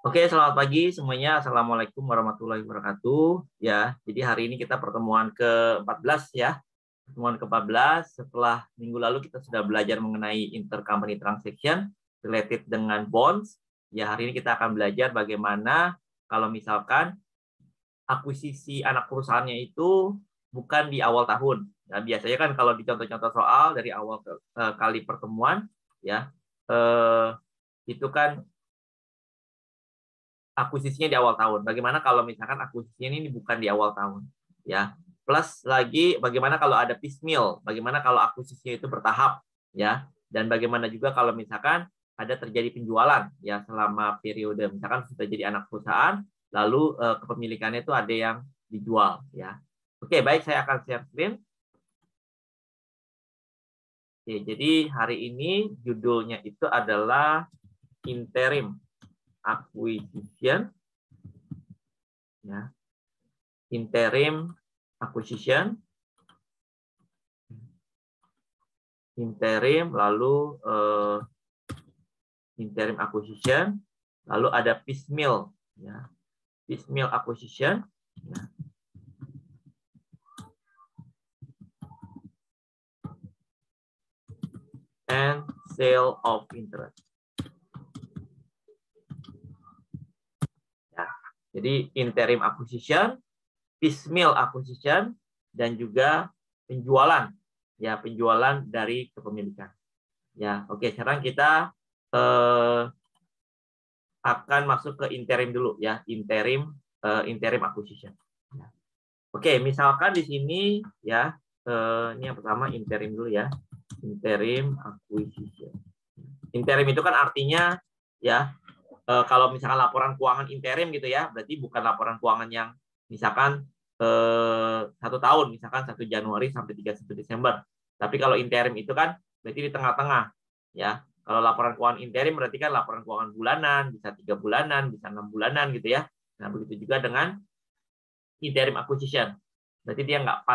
Oke, selamat pagi semuanya. Assalamualaikum warahmatullahi wabarakatuh. Ya, jadi hari ini kita pertemuan ke-14 ya. Pertemuan ke-14 setelah minggu lalu kita sudah belajar mengenai intercompany transaction related dengan bonds. Ya, hari ini kita akan belajar bagaimana kalau misalkan akuisisi anak perusahaannya itu bukan di awal tahun. Nah, biasanya kan kalau di contoh-contoh soal dari awal kali pertemuan ya, itu kan akuisisinya di awal tahun. Bagaimana kalau misalkan akuisisinya ini bukan di awal tahun, ya. Plus lagi bagaimana kalau ada piecemeal, bagaimana kalau akuisisinya itu bertahap, ya. Dan bagaimana juga kalau misalkan ada terjadi penjualan, ya, selama periode misalkan sudah jadi anak perusahaan, lalu kepemilikannya itu ada yang dijual, ya. Oke, baik, saya akan share screen. Oke, jadi hari ini judulnya itu adalah interim acquisition, ya. Interim acquisition, interim acquisition, lalu ada piecemeal, ya, piecemeal acquisition, ya, and sale of interest. Ya, jadi interim acquisition, piecemeal acquisition, dan juga penjualan, ya, penjualan dari kepemilikan. Ya, oke, sekarang kita akan masuk ke interim dulu, ya, interim acquisition. Ya. Oke, misalkan di sini, ya, ini yang pertama interim dulu, ya, interim acquisition. Interim itu kan artinya, ya, kalau misalkan laporan keuangan interim gitu ya, berarti bukan laporan keuangan yang misalkan 1 tahun, misalkan 1 Januari sampai 31 Desember. Tapi kalau interim itu kan berarti di tengah-tengah, ya. Kalau laporan keuangan interim berarti kan laporan keuangan bulanan, bisa 3 bulanan, bisa 6 bulanan gitu ya. Nah, begitu juga dengan interim acquisition. Berarti dia nggak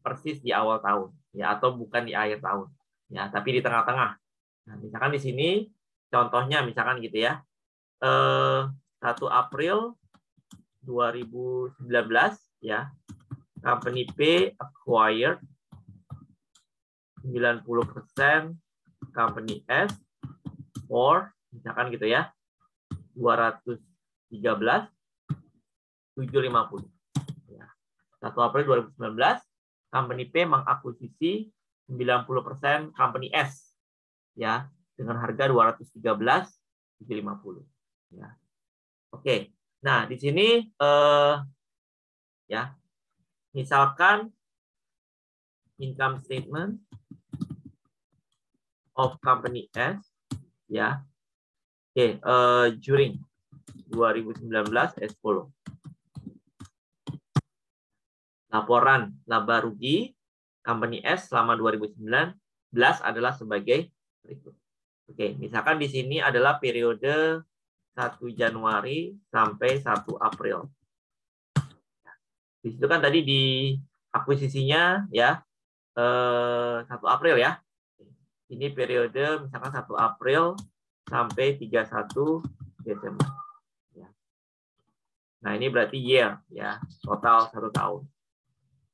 persis di awal tahun, ya, atau bukan di akhir tahun, ya, tapi di tengah-tengah. Nah, misalkan di sini contohnya misalkan gitu ya, 1 April 2019, ya, company P acquired 90% company S for misalkan gitu ya, 213.750. Ya. 1 April 2019, company P mengakuisisi 90% company S, ya, dengan harga 213.750. Ya. Oke. Nah, di sini ya, misalkan income statement of company S, ya. Oke, during 2019 as follow. Laporan laba rugi company S selama 2019 adalah sebagai berikut. Oke, misalkan di sini adalah periode 1 Januari sampai 1 April. Di situ kan tadi di akuisisinya, ya, 1 April ya. Ini periode misalkan 1 April sampai 31 Desember. Ya. Nah, ini berarti year, ya, total 1 tahun.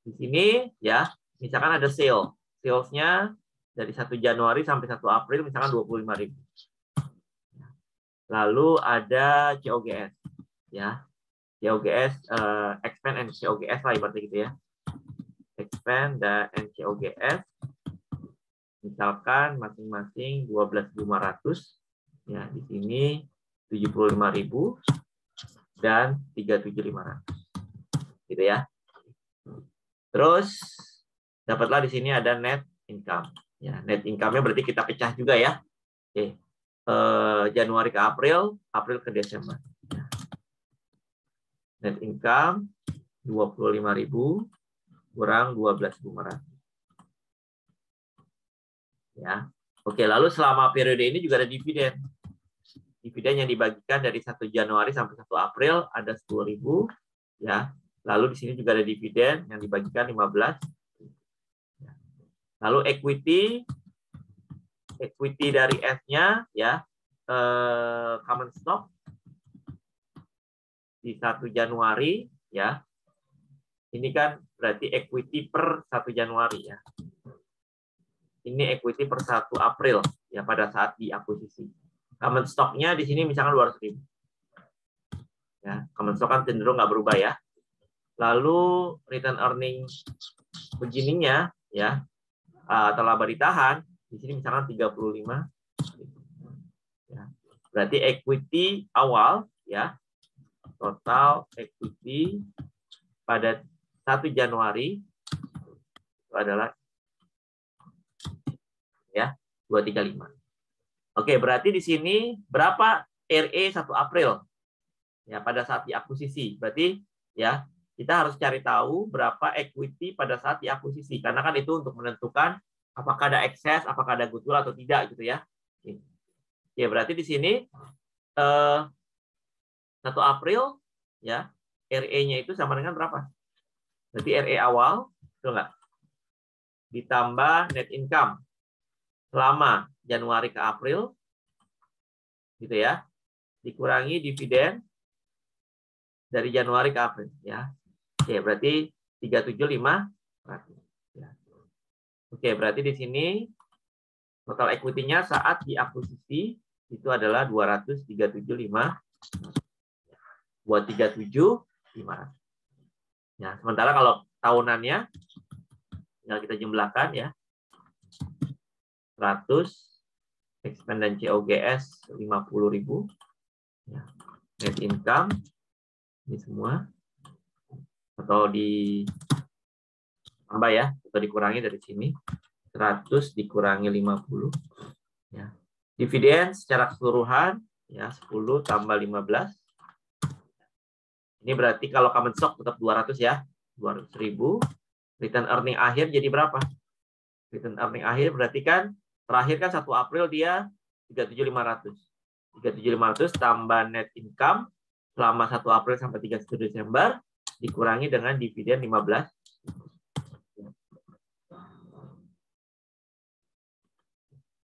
Di sini, ya, misalkan ada sale. Salesnya dari 1 Januari sampai 1 April misalkan 25.000. Lalu ada COGS, ya. COGS, expand and COGS lah ibaratnya gitu ya. Expand dan COGS misalkan masing-masing 12.500, ya, di sini 75.000 dan 37.500, gitu ya. Terus dapatlah di sini ada net income, ya. Net income-nya berarti kita pecah juga ya. Oke. Januari ke April, April ke Desember. Net income 25.000 kurang 12.500. Ya. Oke, lalu selama periode ini juga ada dividen. Dividen yang dibagikan dari 1 Januari sampai 1 April ada 10.000, ya. Lalu di sini juga ada dividen yang dibagikan 15. Lalu equity dari S-nya, ya, common stock di 1 Januari ya. Ini kan berarti equity per 1 Januari ya. Ini equity per 1 April ya pada saat diakuisisi. Common stock-nya di sini misalkan 200.000. Ya, common stock kan cenderung nggak berubah ya. Lalu return earning begininya ya atau laba ditahan di sini misalkan 35. Ya. Berarti equity awal ya, total equity pada 1 Januari itu adalah ya 235. Oke, berarti di sini berapa RE 1 April ya pada saat diakuisisi. Berarti ya kita harus cari tahu berapa equity pada saat diakuisisi karena kan itu untuk menentukan apakah ada excess, apakah ada goodwill atau tidak gitu ya. Ya, berarti di sini 1 April ya RE-nya itu sama dengan berapa? Berarti RE awal, betul nggak? Ditambah net income selama Januari ke April, gitu ya, dikurangi dividen dari Januari ke April, ya. Oke, berarti 375. Ya. Oke, berarti di sini total equity-nya saat diakuisisi itu adalah 237.500. Buat 37.500. Ya, sementara kalau tahunannya tinggal kita jumlahkan ya. 100 expense COGS 50.000. Ya. Net income ini semua atau ditambah ya atau dikurangi dari sini 100 dikurangi 50 ya. Dividen secara keseluruhan ya 10 tambah 15. Ini berarti kalau common stock tetap 200 ya, 200.000. Return earning akhir jadi berapa? Return earning akhir berarti kan terakhir kan 1 April dia 37.500. 37.500 tambah net income selama 1 April sampai 31 Desember dikurangi dengan dividen 15.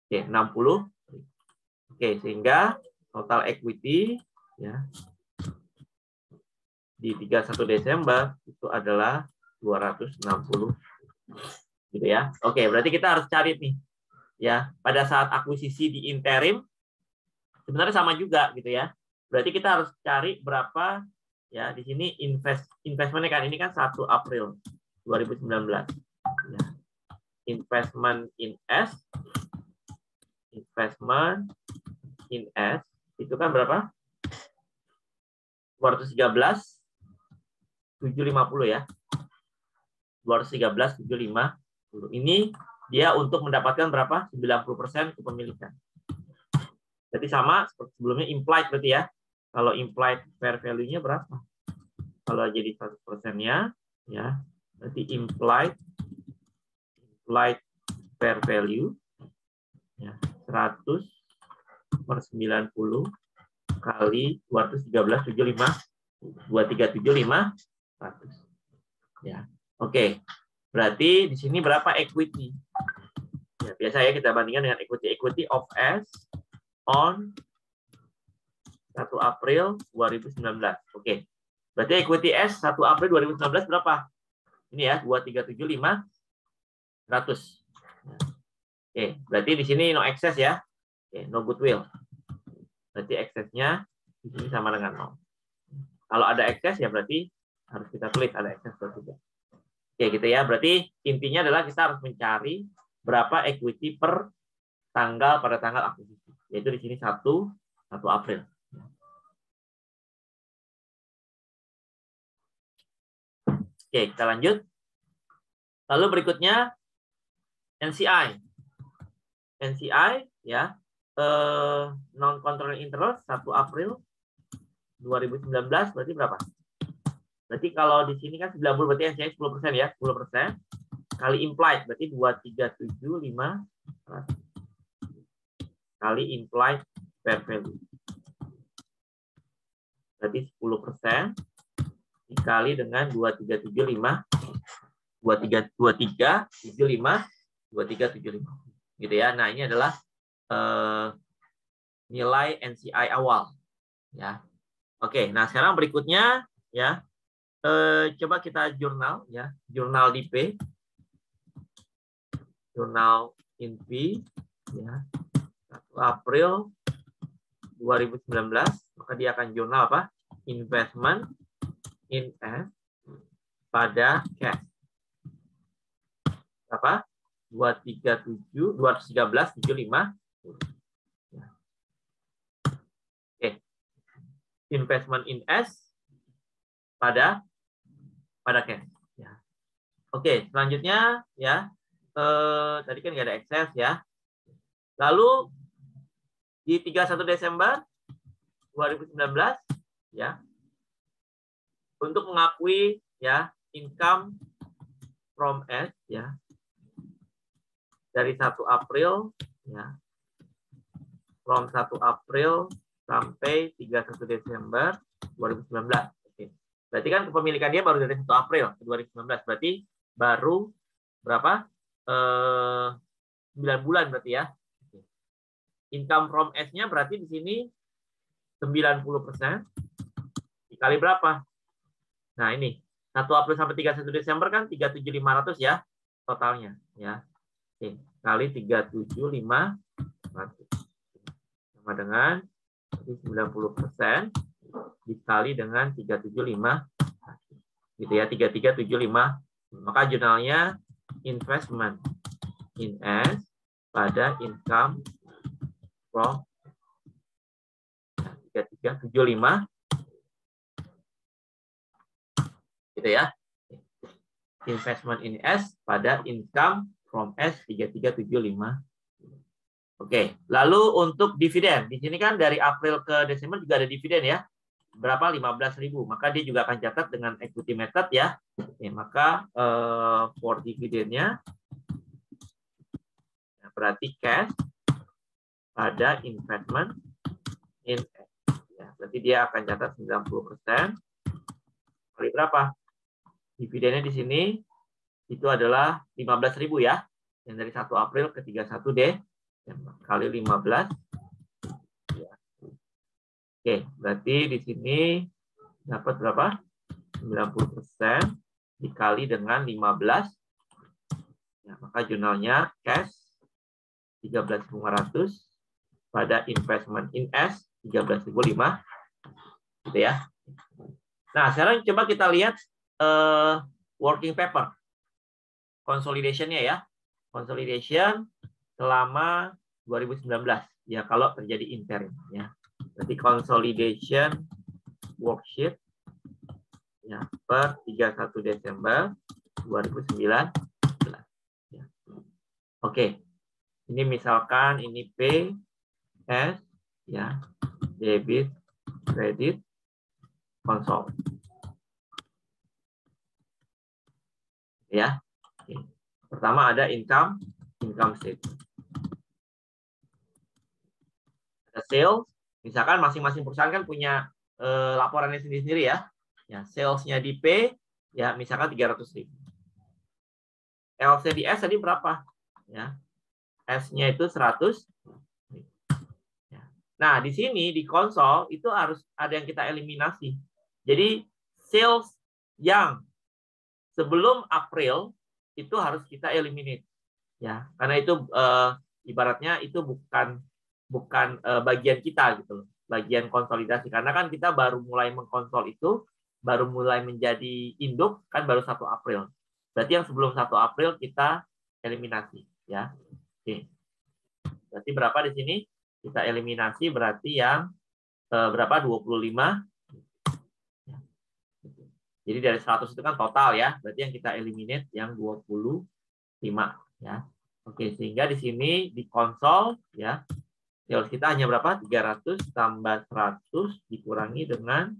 Oke, 60. Oke, sehingga total equity ya di 31 Desember itu adalah 260 gitu ya. Oke, berarti kita harus cari nih ya pada saat akuisisi di interim sebenarnya sama juga gitu ya. Berarti kita harus cari berapa ya di sini investmentnya kan ini kan 1 April 2019 ya. Investment in S itu kan berapa? 213.750 ya. 213.750. Ini dia untuk mendapatkan berapa? 90% kepemilikan. Berarti sama seperti sebelumnya implied berarti ya. Kalau implied fair value-nya berapa? Kalau jadi 100%-nya ya, berarti implied fair value ya 100 per 90 kali 213.75 ya. Oke. Berarti di sini berapa equity? Ya, biasa ya kita bandingkan dengan equity of S on 1 April 2019. Oke. Berarti equity S 1 April 2019 berapa? Ini ya, 237.500. Oke, berarti di sini no excess ya. Oke, no goodwill. Berarti excess-nya di sini sama dengan 0. Kalau ada excess ya berarti harus kita tulis ada excess atau tidak. Oke, gitu ya. Berarti intinya adalah kita harus mencari berapa equity per tanggal pada tanggal akuisisi. Yaitu di sini 1 April. Oke, kita lanjut. Lalu berikutnya NCI. NCI ya, non controlling interest 1 April 2019 berarti berapa? Berarti kalau di sini kan 90 berarti NCI 10% ya, 10% kali implied berarti 237.500 kali implied fair value. Berarti 10% dikali dengan 2375 gitu ya. Nah, ini adalah nilai NCI awal ya. Oke, nah sekarang berikutnya ya, coba kita jurnal ya, jurnal DP, jurnal INVI ya, 1 April 2019, maka dia akan jurnal apa? Investment in S pada cash. Apa? 213.75. Oke. Investment in S pada cash. Ya. Oke, selanjutnya ya. Tadi kan nggak ada excess ya. Lalu di 31 Desember 2019 ya, untuk mengakui ya income from S ya dari 1 April ya, from 1 April sampai 31 Desember 2019. Oke. Berarti kan kepemilikan dia baru dari 1 April 2019. Berarti baru berapa? 9 bulan berarti ya. Income from S-nya berarti di sini 90% dikali berapa? Nah, ini 1 April sampai 31 Desember kan 37.500 ya totalnya ya. Oke, kali 37.500 sama dengan 90% dikali dengan 375 gitu ya, 3375. Maka jurnalnya investment in S pada income from 3375 gitu ya. Investment in S pada income from S 3375. Oke, lalu untuk dividen. Di sini kan dari April ke Desember juga ada dividen ya. Berapa? 15.000. Maka dia juga akan catat dengan equity method ya. Oke, maka for dividennya berarti cash pada investment in S. Ya, berarti dia akan catat 90% kali berapa? Dividennya di sini itu adalah 15.000 ya. Yang dari 1 April ke 31 Desember kali 15. Ya. Oke, berarti di sini dapat berapa? 90% dikali dengan 15. Ya, maka jurnalnya cash 13.500 pada investment in S 13.500 gitu ya. Nah, sekarang coba kita lihat working paper consolidation-nya ya. Consolidation selama 2019 ya kalau terjadi interim ya. Berarti consolidation worksheet ya per 31 Desember 2019 ya. Oke. Ini misalkan ini P S ya, debit, kredit, konsol. Ya. Oke. Pertama ada income statement. Ada sales, misalkan masing-masing perusahaan kan punya laporannya sendiri-sendiri ya. Ya, salesnya di P ya misalkan 300.000. LC di S tadi berapa? Ya. S-nya itu 100. Nah, di sini di konsol itu harus ada yang kita eliminasi. Jadi sales yang sebelum April itu harus kita eliminate. Ya, karena itu ibaratnya itu bukan bagian kita gitu loh. Bagian konsolidasi karena kan kita baru mulai mengkonsol itu baru mulai menjadi induk kan baru 1 April. Berarti yang sebelum 1 April kita eliminasi ya. Oke. Berarti berapa di sini? Kita eliminasi berarti yang berapa? 25. Jadi dari 100 itu kan total ya. Berarti yang kita eliminate yang 25 ya. Oke, sehingga di sini di konsol ya. Sales kita hanya berapa? 300 tambah 100 dikurangi dengan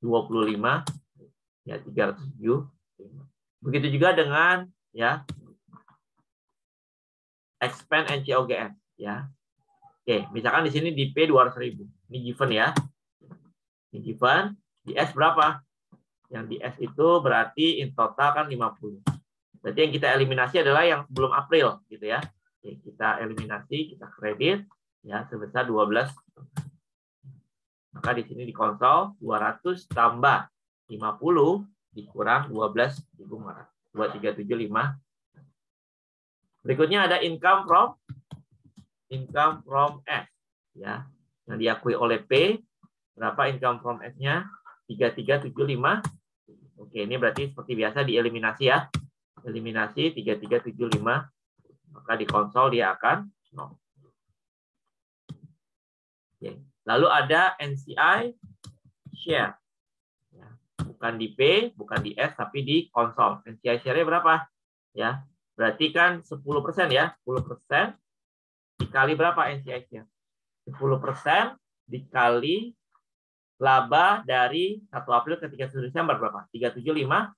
25 ya 307. Begitu juga dengan ya expand NCOGS ya. Oke, misalkan di sini di P 200.000. Ini given ya. Ini given. Di S berapa? Yang di S itu berarti in total kan 50. Berarti yang kita eliminasi adalah yang sebelum April gitu ya. Oke, kita eliminasi, kita kredit ya sebesar 12. Maka di sini di konsol 200 tambah 50 dikurang 12.500. 2375. Berikutnya ada income from S, ya. Yang diakui oleh P. Berapa income from S-nya? 3375. Oke, ini berarti seperti biasa dieliminasi ya. Eliminasi 3375. Maka di konsol dia akan 0. Oke. Lalu ada NCI share. Ya. Bukan di P, bukan di S, tapi di konsol. NCI share-nya berapa? Ya. Berarti kan 10% ya. 10% dikali berapa NCI share? 10% dikali laba dari 1 April ke 31 Desember berapa? 375.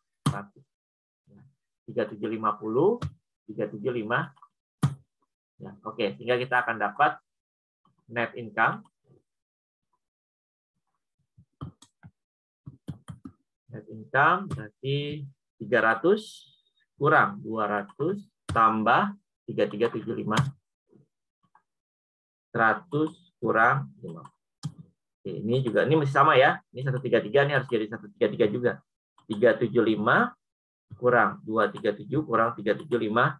3750, 375. Ya, oke, sehingga kita akan dapat net income. Net income berarti 300 kurang 200 tambah 3375. 100 kurang 5. Oke, ini juga ini masih sama ya. Ini 133, ini harus jadi 133 juga. 375 kurang 237 kurang 375.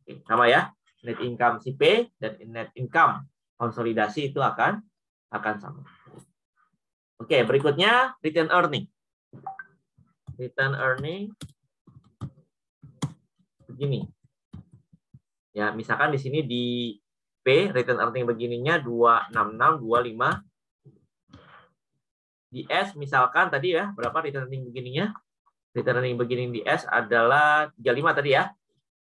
Oke, sama ya. Net income si P dan net income konsolidasi itu akan sama. Oke, berikutnya return earning. Return earning begini. Ya, misalkan di sini di P return earning begininya 266, 25. Di S misalkan tadi ya, berapa return earning begininya? Return earning begini di S adalah 35 tadi ya.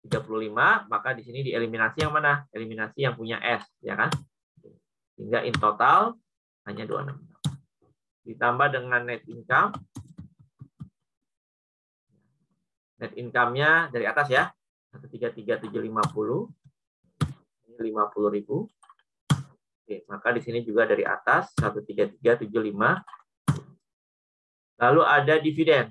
35, maka di sini dieliminasi yang mana? Eliminasi yang punya S, ya kan? Sehingga in total hanya 26. Ditambah dengan net income. Net income-nya dari atas ya. 133.750. Ini 50.000. Oke, maka di sini juga dari atas 133.75. Lalu ada dividen.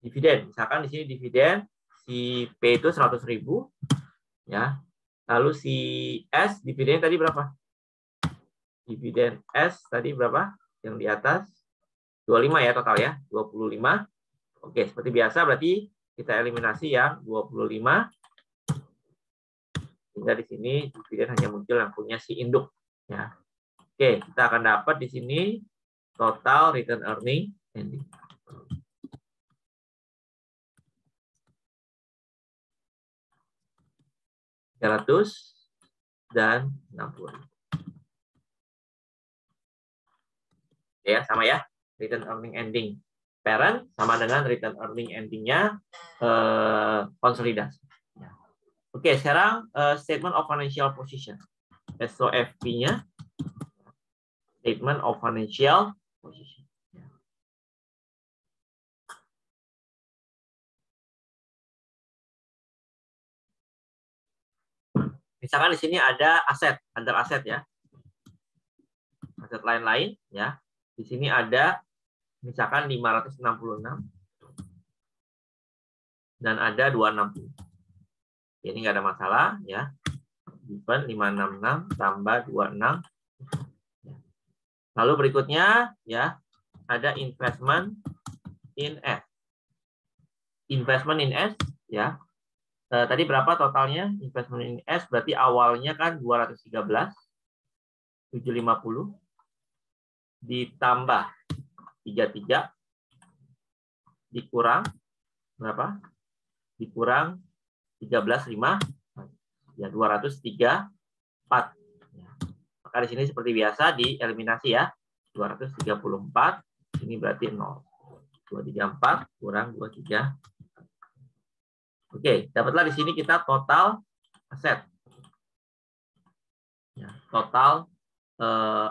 Dividen, misalkan di sini dividen si P itu 100.000 ya. Lalu si S dividen tadi berapa? Dividen S tadi berapa? Yang di atas 25 ya total ya, 25. Oke, seperti biasa berarti kita eliminasi yang 25. Sehingga di sini dividen hanya muncul yang punya si induk ya. Oke, kita akan dapat di sini total return earning ending. 300 dan 60. Ya, sama ya. Return earning ending parent sama dengan return earning endingnya konsolidasi. Ya. Oke, sekarang statement of financial position. SOFP-nya statement of financial position. Ya. Misalkan di sini ada aset, under aset ya. Aset lain-lain ya. Di sini ada misalkan 566 dan ada 260. Ini nggak ada masalah ya. Given 566 tambah 26. Lalu berikutnya ya ada investment in S. Investment in S ya. Tadi berapa totalnya investment in S? Berarti awalnya kan 213 750 ditambah 33 dikurang berapa? Dikurang 13,5 ya 234. Ya. Maka di sini seperti biasa dieliminasi ya. 234 ini berarti 0. 234 kurang 23. Oke, dapatlah di sini kita total aset. Ya, total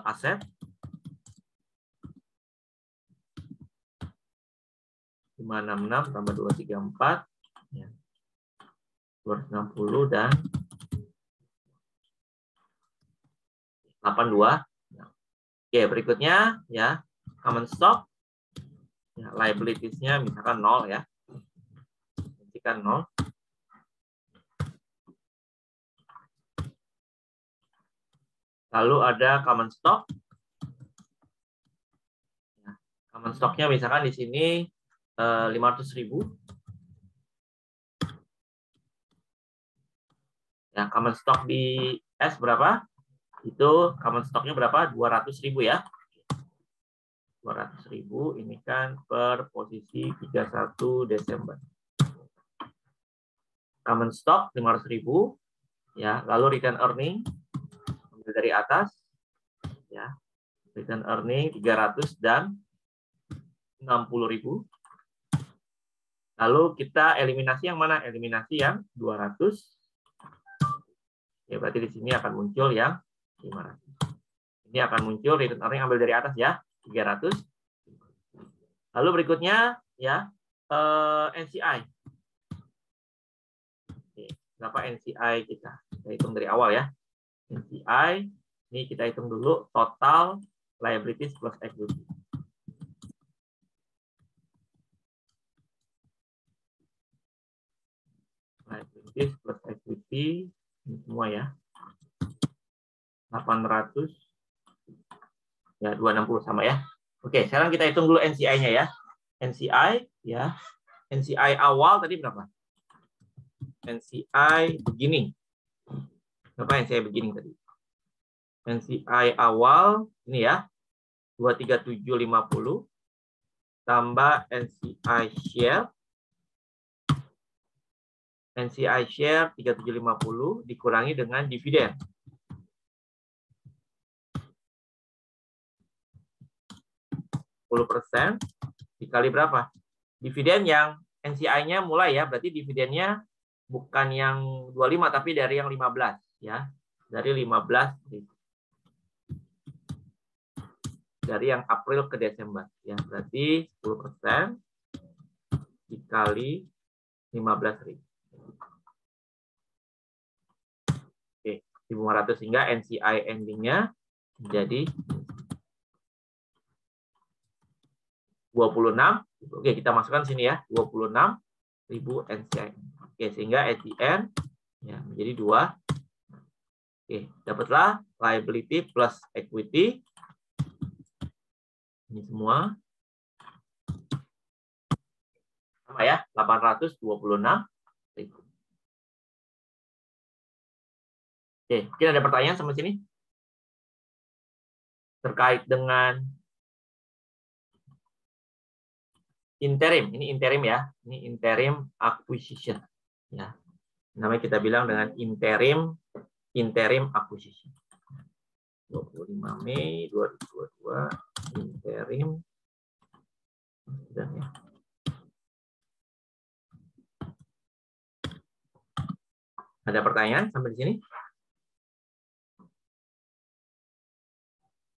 aset 566 tambah 234 ya. 260 dan 82. Oke, berikutnya ya common stock ya, liabilities-nya misalkan 0 ya. Misalkan 0. Lalu ada common stock. Common stocknya misalkan di sini 500.000. Ya, common stock di S berapa? Itu common stocknya berapa? 200.000 ya. 200.000 ini kan per posisi 31 Desember. Common stock 500.000 ya, lalu return earning ambil dari atas ya. Return earning 300 dan 60.000. Lalu kita eliminasi yang mana? Eliminasi yang 200. Ya, berarti di sini akan muncul yang 500. Ini akan muncul return earning ambil dari atas ya, 300. Lalu berikutnya ya NCI. Oke, berapa NCI kita? Kita hitung dari awal ya. NCI ini kita hitung dulu total liabilities plus equity. Liabilities plus equity ini semua ya. 800 ya 260 sama ya. Oke, sekarang kita hitung dulu NCI-nya ya. NCI ya. NCI awal tadi berapa? NCI beginning. Berapa NCI beginning tadi? NCI awal ini ya. 23750 tambah NCI share. NCI share 3750 dikurangi dengan dividen. 10% dikali berapa? Dividen yang NCI-nya mulai ya, berarti dividennya bukan yang 25 tapi dari yang 15 ya. Dari 15 dari yang April ke Desember ya. Berarti 10% dikali 15.000. Oke, 1.500 sehingga NCI ending-nya jadi 26. Oke, kita masukkan sini ya, 26.000 NCI. Oke, sehingga at the end ya menjadi 2. Oke, dapatlah liability plus equity. Ini semua sama ya, 826.000. Oke, mungkin ada pertanyaan sama sini terkait dengan interim. Ini interim ya, ini interim acquisition ya. Namanya kita bilang dengan interim acquisition. 25 Mei 2022 interim. Sudah ya. Ada pertanyaan sampai di sini?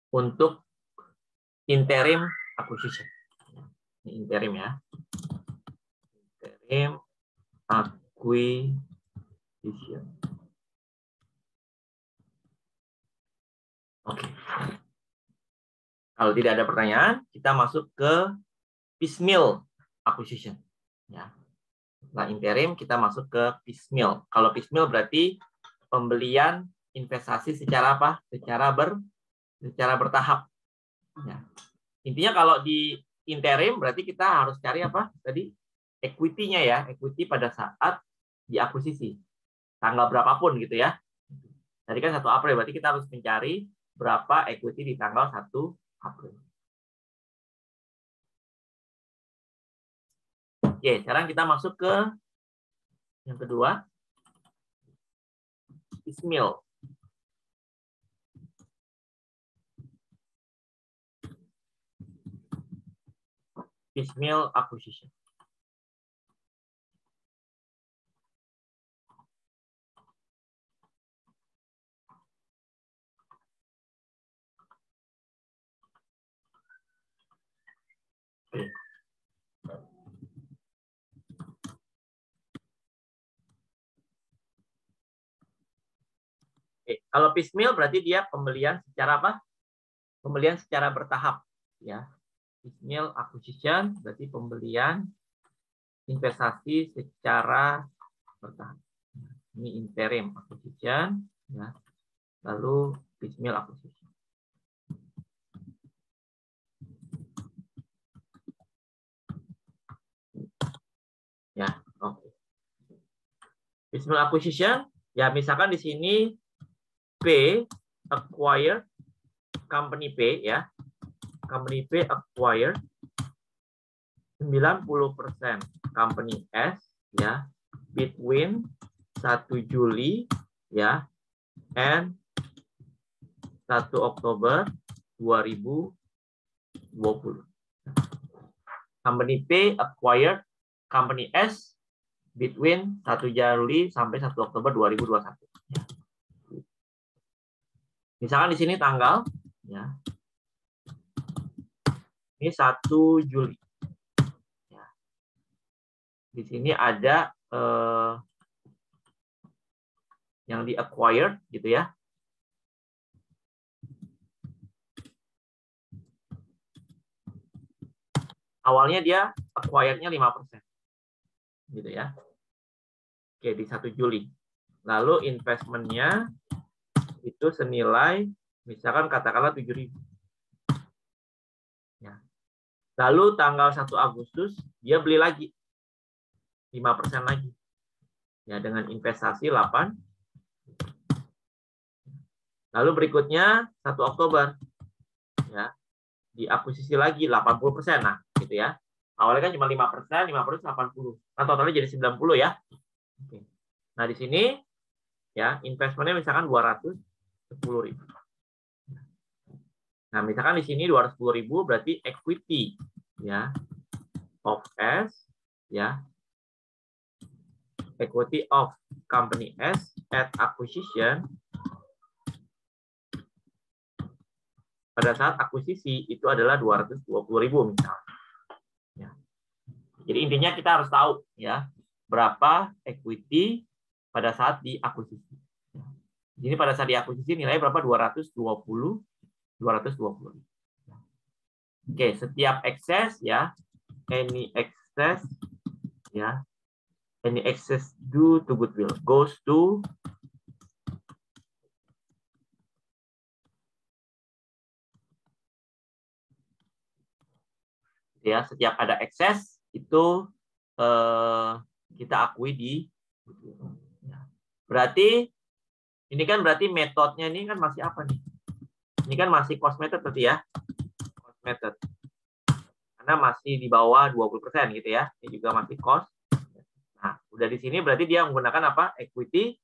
Untuk interim acquisition. Ini interim ya. Interim acquisition. Oke. Kalau tidak ada pertanyaan, kita masuk ke piecemeal acquisition. Ya. Setelah interim, kita masuk ke piecemeal. Kalau piecemeal berarti pembelian investasi secara apa? Secara bertahap. Ya. Intinya kalau di interim berarti kita harus cari apa? Tadi equity-nya ya, equity pada saat diakuisisi. Tanggal berapapun gitu ya. Tadi kan 1 April, berarti kita harus mencari berapa equity di tanggal 1 April. Oke, sekarang kita masuk ke yang kedua. Piecemeal. Piecemeal acquisition. Oke. Oke. Kalau piecemeal berarti dia pembelian secara apa? Pembelian secara bertahap, ya. Piecemeal acquisition berarti pembelian investasi secara bertahap. Ini interim acquisition, ya. Lalu piecemeal acquisition. Ya, oke. Piecemeal acquisition, ya misalkan di sini P acquire company P ya. Company P acquire 90% company S ya between 1 Juli ya and 1 Oktober 2020. Company P acquired company S between 1 Juli sampai 1 Oktober 2021. Misalkan di sini tanggal ya. Ini 1 Juli. Ya. Di sini ada yang di acquired gitu ya. Awalnya dia acquired-nya 5%. Gitu ya. Oke, di 1 Juli. Lalu investment-nya itu senilai misalkan katakanlah 7.000. Ya. Lalu tanggal 1 Agustus dia beli lagi 5% lagi. Ya, dengan investasi 8. Lalu berikutnya 1 Oktober. Ya. Diakuisisi lagi 80%. Nah, gitu ya. Awalnya kan cuma 5%, 5% 80. Nah, totalnya jadi 90 ya. Oke. Nah, di sini ya, investmentnya misalkan 210.000. Nah, misalkan di sini 210.000 berarti equity ya of S ya. Equity of company S at acquisition pada saat akuisisi itu adalah 220.000 misalnya. Ya. Jadi intinya kita harus tahu ya berapa equity pada saat diakuisisi. Ya. Jadi pada saat diakuisisi nilainya berapa? 220. Oke, setiap excess ya, any excess ya, any excess due to goodwill goes to ya, setiap ada excess itu kita akui di ya. Berarti ini kan berarti metodenya ini kan masih apa nih? Ini kan masih cost method berarti ya. Cost method. Karena masih di bawah 20% gitu ya. Ini juga masih cost. Nah, udah di sini berarti dia menggunakan apa? Equity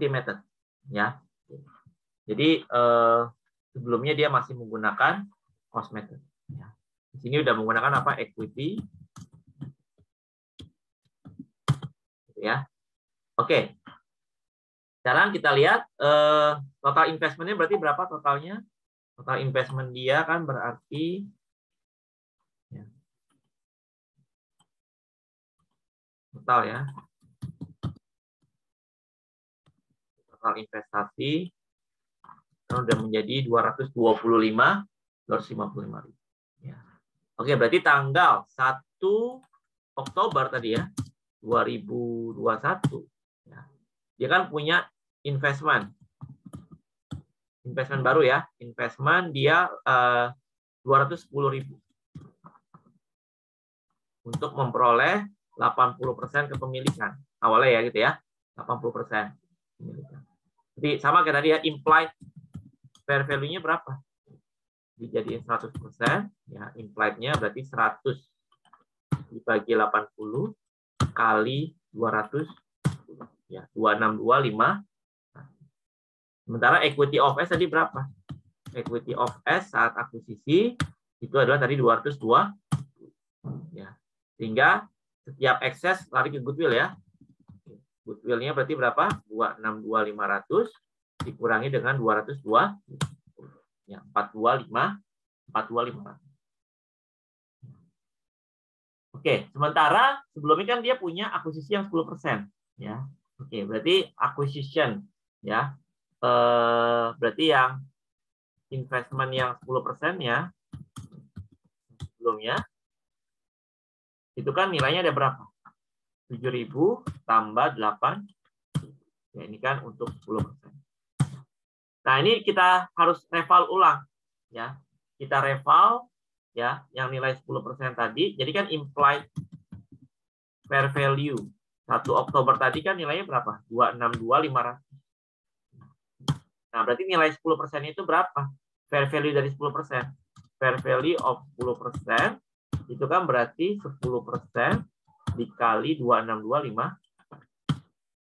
method ya. Jadi sebelumnya dia masih menggunakan cost method ya. Di sini udah menggunakan apa? Equity ya. Oke. Sekarang kita lihat total investmentnya berarti berapa totalnya? Total investment dia kan berarti ya, total ya. Total investasi sudah menjadi 255.000. Ya. Oke, berarti tanggal 1 Oktober tadi ya, 2021. Ya. Dia kan punya investment baru ya, investment dia 210.000 untuk memperoleh 80% kepemilikan awalnya ya gitu ya, 80% kepemilikan. Jadi sama kayak tadi ya, implied fair value-nya berapa? Dijadiin 100% ya, implied-nya berarti 100 dibagi 80 kali 200 ya, 2625. Sementara equity of S tadi berapa? Equity of S saat akuisisi itu adalah tadi 202 ya. Sehingga setiap excess lari ke goodwill ya. Goodwill-nya berarti berapa? 262.500 dikurangi dengan 202 ya, 425. Oke, sementara sebelumnya kan dia punya akuisisi yang 10% ya. Oke, berarti acquisition ya. Berarti yang investment yang 10% ya sebelumnya itu kan nilainya ada berapa? 7.000 tambah 8. Ya, ini kan untuk 10%. Nah, ini kita harus reval ulang ya. Kita reval ya yang nilai 10% tadi. Jadi kan implied fair value 1 Oktober tadi kan nilainya berapa? 262.500. Nah, berarti nilai 10% itu berapa? Fair value dari 10%. Fair value of 10% itu kan berarti 10% dikali 262.500.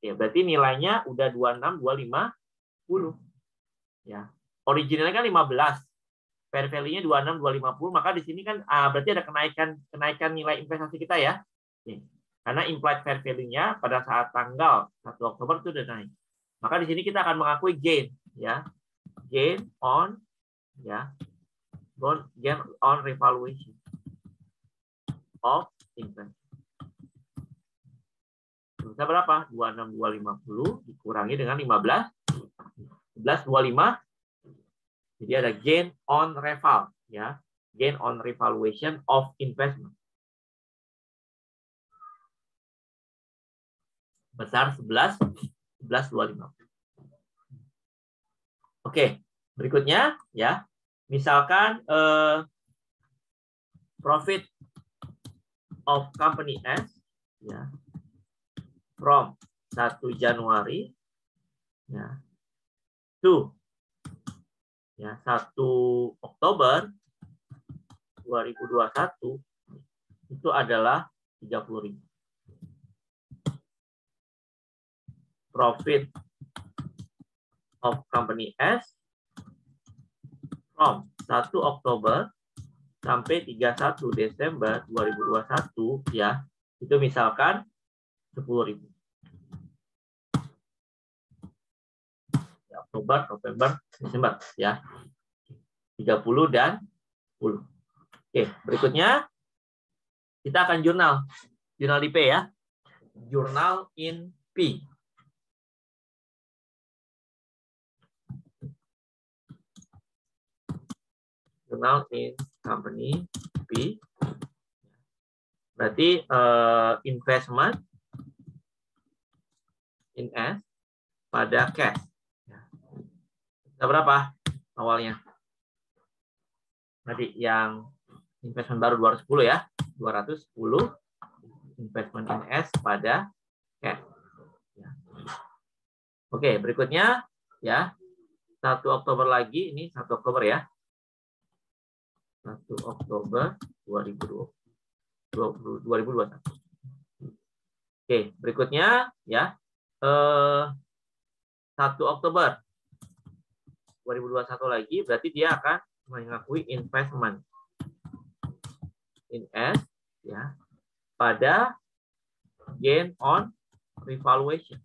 Ya, berarti nilainya udah 262.550. Ya. Originalnya kan 15. Fair value-nya 26250, maka di sini kan berarti ada kenaikan nilai investasi kita ya. Karena implied fair value-nya pada saat tanggal 1 Oktober itu udah naik. Maka di sini kita akan mengakui gain ya. Gain on ya. Gain on revaluation of investment. Bisa berapa? 26250 dikurangi dengan 15. 1125. Jadi ada gain on reval ya. Gain on revaluation of investment. Besar 11.250. Oke, berikutnya ya. Misalkan profit of company S ya from 1 Januari ya to ya 1 Oktober 2021 itu adalah 30.000. Profit of company S from 1 Oktober sampai 31 Desember 2021 ya, itu misalkan 10.000. Ya, Oktober, November, Desember ya. 30 dan 10. Oke, berikutnya kita akan jurnal di P ya. Jurnal in P. Jurnal in company P. Berarti investment in S pada cash. Kita berapa awalnya? Tadi yang investment baru 210 ya. 210 investment in S pada cash. Oke, berikutnya ya. 1 Oktober lagi, ini 1 Oktober ya. 1 Oktober 2021. Oke, berikutnya ya 1 Oktober 2021 lagi, berarti dia akan mengakui investment in S ya pada gain on revaluation.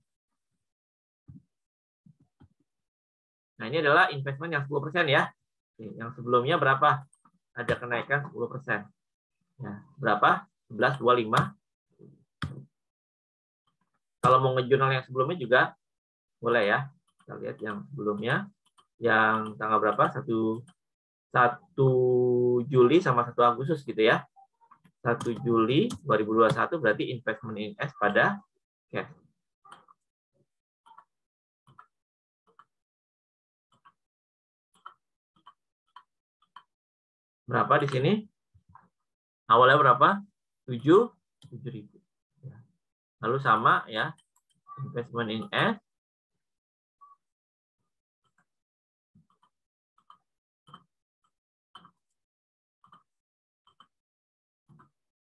Nah, ini adalah investment yang 10% ya. Yang sebelumnya berapa? Ada kenaikan 10%. Ya, berapa? 11.25. Kalau mau ngejurnal yang sebelumnya juga boleh ya. Kita lihat yang sebelumnya. Yang tanggal berapa? 1 Juli sama 1 Agustus gitu ya. 1 Juli 2021 berarti investment in S pada cash. Berapa di sini? Awalnya berapa? 7.000. Lalu sama ya, investment in S.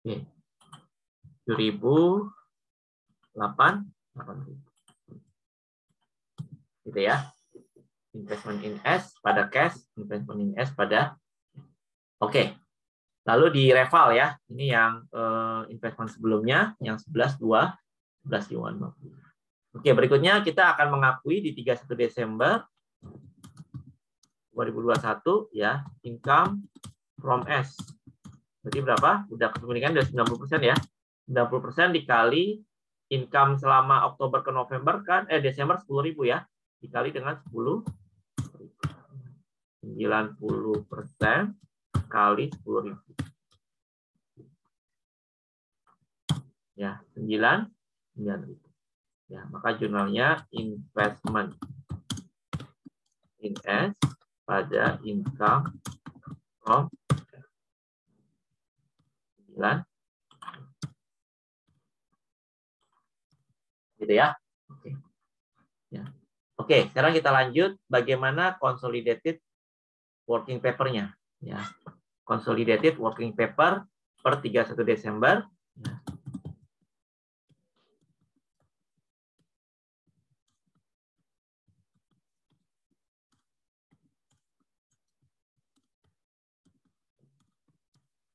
Oke. 7.008. Gitu ya. Investment in S pada cash, investment in S pada oke. Lalu di reval ya. Ini yang investment sebelumnya yang 11.2, 11.250. Oke, berikutnya kita akan mengakui di 31 Desember 2021 ya, income from S. Berarti berapa? Udah kemudian udah 90% ya. 90% dikali income selama Oktober ke November kan Desember 10.000 ya. Dikali dengan 10. 90% kali 10.000. Ya, 9.000. Ya, maka jurnalnya investment in S pada income from 9. Gitu ya. Oke. Ya. Oke, sekarang kita lanjut bagaimana consolidated working paper-nya. Ya. Consolidated working paper per 31 Desember. Ya.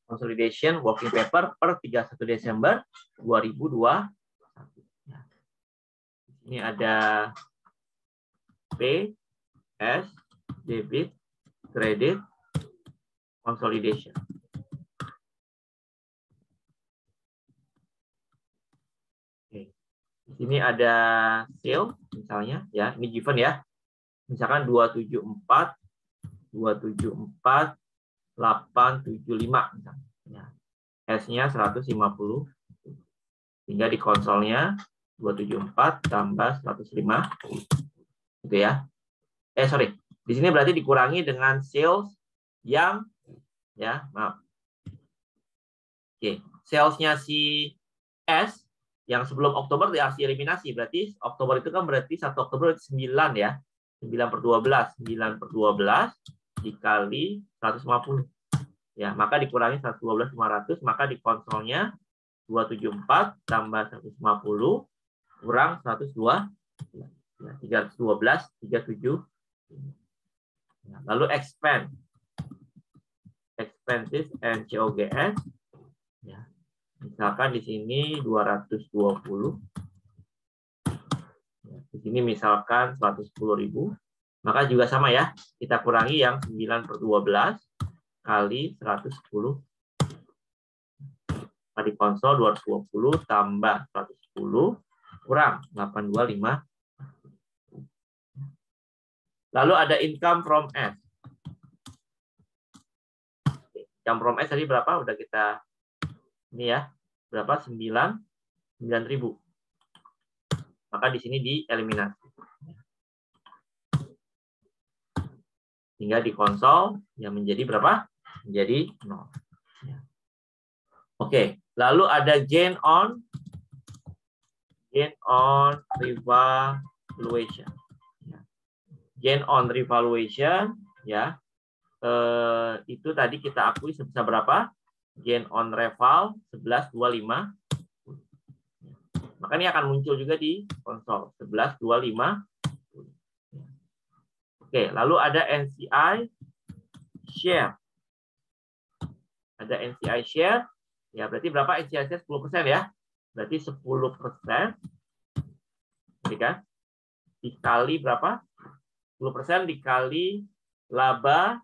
Consolidation working paper per 31 Desember 2021. Ya. Ini ada P, S, debit, credit, consolidation. Oke. Di sini ada sale misalnya ya, ini given ya. Misalkan 274 875 misalnya. Ya. S-nya 150. Sehingga di konsolnya 274 tambah 105. Gitu ya. Sorry. Di sini berarti dikurangi dengan sales yang ya, maaf. Oke, salesnya si S yang sebelum Oktober dikasih eliminasi. Berarti Oktober itu kan berarti 1 Oktober 9 ya. 9/12. 9/12 dikali 150. Ya, maka dikurangi 112.500, maka di konsolnya 274 tambah 150 kurang 102. Ya, 312, 37. Ya, lalu expenses and COGS. Ya. Misalkan di sini 220. Ya, di sini misalkan 110.000. Maka juga sama ya. Kita kurangi yang 9/12 kali 110. Maka di konsol 220 tambah 110 kurang 825. Lalu ada income from S. Income from S tadi berapa? Udah kita ini ya. Berapa? 9.000. Maka di sini dieliminasi. Hingga di konsol yang menjadi berapa? Menjadi 0. Oke, lalu ada gain on revaluation. Gain on revaluation ya. Itu tadi kita akui sebesar berapa? Gain on reval 11.25. Maka ini akan muncul juga di konsol 11.25. Oke, lalu ada NCI share. Ada NCI share. Ya, berarti berapa NCI share? 10% ya. Berarti 10%. Ini kan? Dikali berapa? 10% dikali laba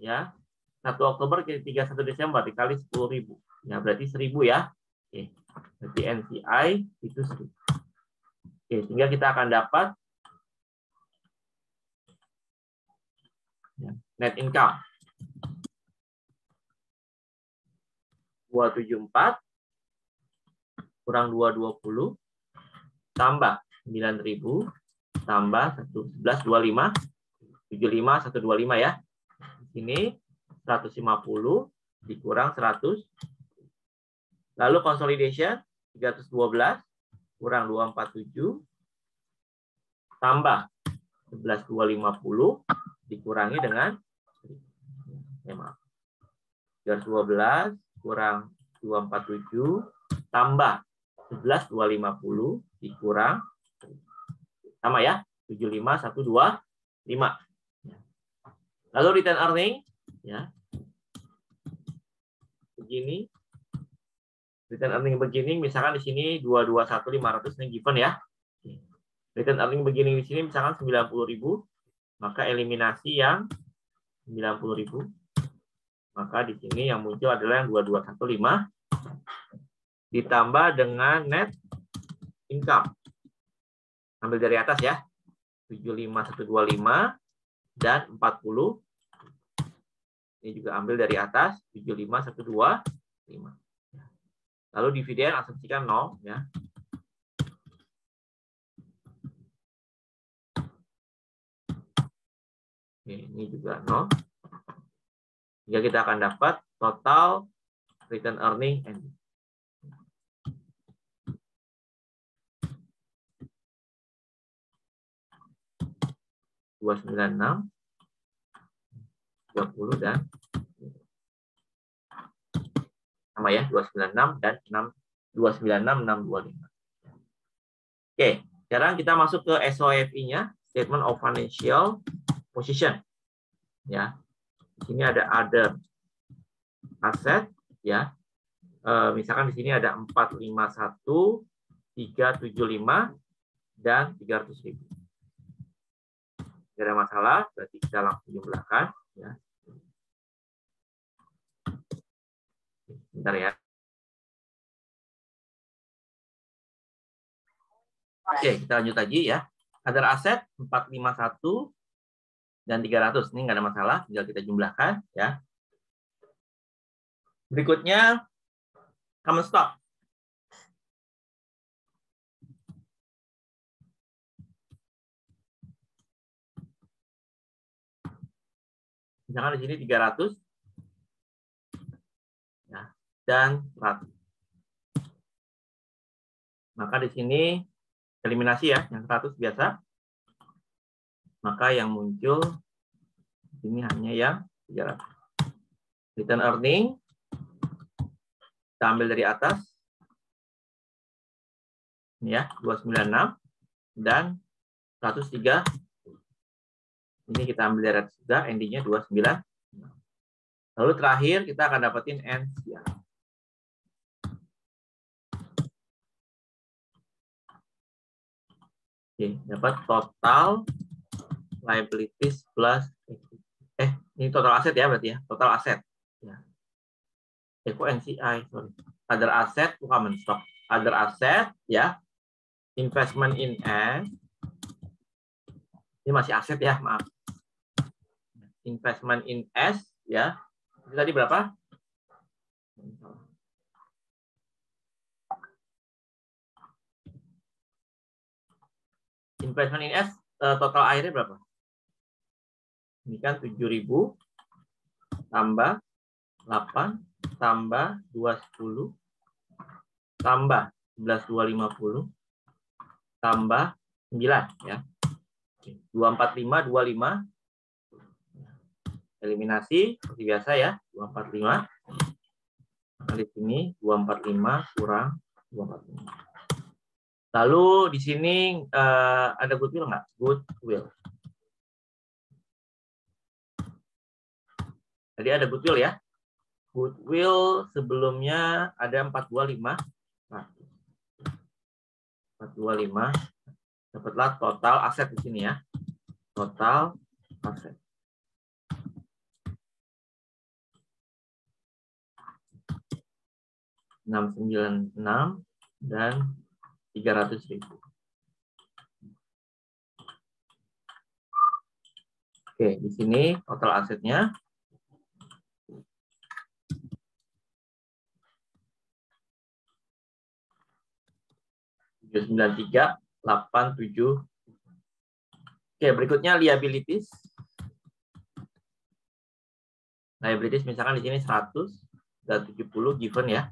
ya. 1 Oktober ke 31 Desember dikali 10.000. Ya, berarti 1.000 ya. Oke. Berarti NCI itu 1.000. Oke, sehingga kita akan dapat net income 274 kurang 220 tambah 9.000 tambah 11.25 75 125 ya. Di sini 150 dikurang 100. Lalu consolidation 312 kurang 247 tambah 11.250 dikurangi dengan 312 kurang 247 tambah 11.250 dikurang sama ya 75.125. Lalu return earning ya. Begini. Return earning begini misalkan di sini 221.500 ini given ya. Return earning begini di sini misalkan 90.000, maka eliminasi yang 90.000. Maka di sini yang muncul adalah yang 2215 ditambah dengan net income. Ambil dari atas ya. 75.125 dan 40. Ini juga ambil dari atas 75.125. Lalu dividen asumsikan 0 ya. Oke, ini juga 0. Sehingga kita akan dapat total return earning ending. $296, 30 dan sama ya, 296 dan 296 625. Oke, sekarang kita masuk ke SOFI-nya, Statement of Financial Position. Ya. Di sini ada other asset ya. Misalkan di sini ada 451, 375 dan 300.000. Tidak ada masalah, berarti kita langsung jumlahkan ya. Bentar ya. Oke, kita lanjut lagi ya. Other asset 451 dan 300. Ini nggak ada masalah, tinggal kita jumlahkan ya. Berikutnya common stock. Misalkan di sini 300 ya, dan 100. Maka di sini eliminasi ya, yang 100 biasa. Maka yang muncul ini hanya yang 300. Return earning kita ambil dari atas. Ini ya, 296 dan 103. Ini kita ambil dari atas juga, endingnya 29. Lalu terakhir kita akan dapetin NCI. Oke, dapat total liabilities plus ini total aset ya berarti ya, total aset. Ya. Kok NCI, sorry. Other asset, common stock. Other asset ya, investment in S. Ini masih aset ya, maaf. Investment in S ya. Itu tadi berapa? Investment in S total airnya berapa? Ini kan 7.000 tambah 8 tambah 210 tambah 11.250 tambah 9 ya. 245 25 eliminasi seperti biasa ya, 245. Nah, di sini 245 kurang 245. Lalu di sini ada goodwill nggak? Goodwill. Jadi ada goodwill ya. Goodwill sebelumnya ada 425. 425. Dapatlah total aset di sini ya. Total aset. $696 dan 300.000. Oke, di sini total asetnya $93.87. Oke, berikutnya liabilities. Liabilities misalkan di sini 100 dan 70 given ya.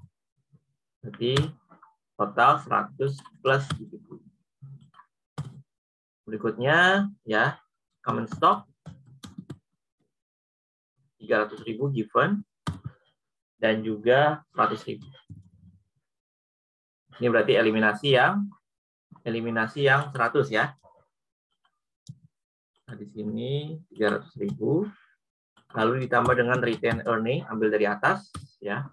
Jadi total 100 plus 70. Berikutnya ya, common stock 300.000 given dan juga 100.000. Ini berarti eliminasi yang 100 ya. Nah, di sini 300.000. Lalu ditambah dengan return earning, ambil dari atas ya.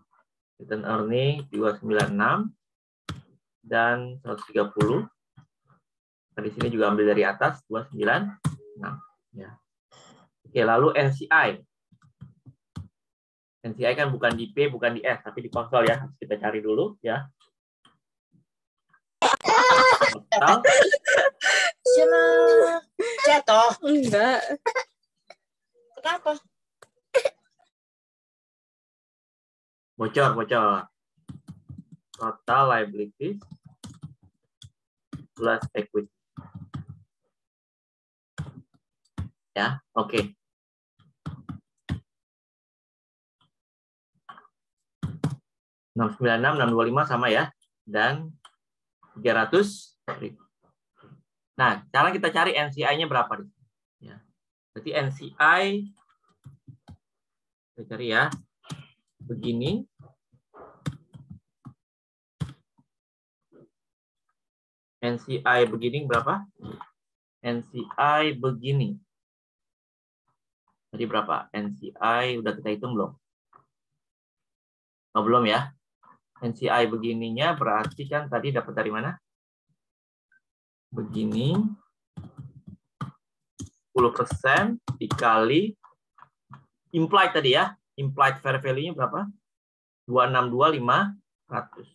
Return earning 296 dan 130. Nah, di sini juga ambil dari atas 296 ya. Oke, lalu NCI. NCI kan bukan di P, bukan di S, tapi di konsol ya. Kita cari dulu ya. Total. Jatuh? Enggak. Kenapa? Bocor. Total liabilities plus equity. Ya, oke. 696, 625 sama ya. Dan 300.000. Nah, sekarang kita cari NCI-nya berapa nih? Ya. Berarti NCI kita cari ya. Begini. NCI begini berapa? NCI begini. Tadi berapa? NCI udah kita hitung belum? Oh, belum ya. NCI begininya berarti kan tadi dapat dari mana? Begini 10% dikali implied tadi ya. Implied fair value-nya berapa? 262.500.